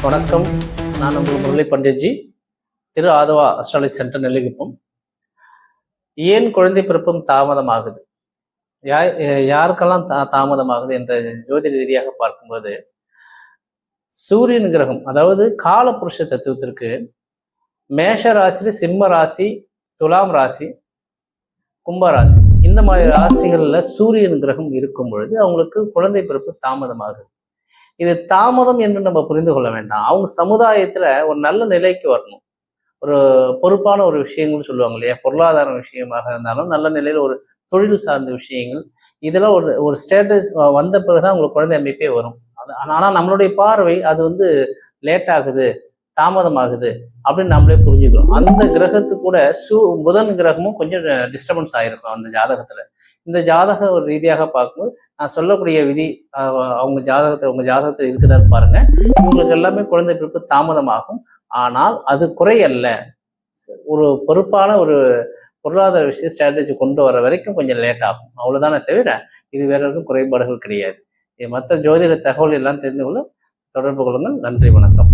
வணக்கம். நான் உங்கள் முரளி பண்டிட்ஜி, திரு ஆதவா அஸ்ட்ராலஜி சென்டர் நெல்லிக்குப்பம். ஏன் குழந்தை பிறப்பும் தாமதமாகுது, யாருக்கெல்லாம் தாமதமாகுது என்ற ஜோதிட ரீதியாக பார்க்கும்போது, சூரியன் கிரகம், அதாவது காலபுருஷ தத்துவத்திற்கு மேஷ ராசி, சிம்ம ராசி, துலாம் ராசி, கும்பராசி, இந்த மாதிரி ராசிகளில் சூரியன் கிரகம் இருக்கும் பொழுது அவங்களுக்கு குழந்தை பிறப்பு தாமதமாகுது. இது தாமதம் என்று நம்ம புரிந்து கொள்ள வேண்டாம். அவங்க சமுதாயத்துல ஒரு நல்ல நிலைக்கு வரணும். ஒரு பொறுப்பான ஒரு விஷயங்கள் சொல்லுவாங்க இல்லையா, பொருளாதார விஷயமாக இருந்தாலும் நல்ல நிலையில் ஒரு தொழில் சார்ந்த விஷயங்கள், இதெல்லாம் ஒரு ஒரு ஸ்டேட்டஸ் வந்த பிறகுதான் உங்களுக்கு குழந்தை அமைப்பே வரும். ஆனால் நம்மளுடைய பார்வை அது லேட் ஆகுது, தாமதமாகுது அப்படின்னு நம்மளே புரிஞ்சுக்கிறோம். அந்த கிரகத்துக்கு கூட புதன் கிரகமும் கொஞ்சம் டிஸ்டர்பன்ஸ் ஆயிருக்கும் அந்த ஜாதகத்துல. இந்த ஜாதக ஒரு ரீதியாக பார்க்கும்போது நான் சொல்லக்கூடிய விதி உங்க ஜாதகத்தில் இருக்குதான்னு பாருங்க. இவங்களுக்கு எல்லாமே குழந்தை பிறப்பு தாமதமாகும். ஆனால் அது குறை அல்ல. ஒரு பொறுப்பான ஒரு பொருளாதார விஷயம் ஸ்ட்ராட்டஜி கொண்டு வர வரைக்கும் கொஞ்சம் லேட் ஆகும், அவ்வளவுதானே தவிர இது வேற எதுவும் குறைபாடுகள் கிடையாது. மற்ற ஜோதிட தகவல் எல்லாம் தெரிந்து கொள்ள தொடர்பு கொள்ளுங்கள். நன்றி, வணக்கம்.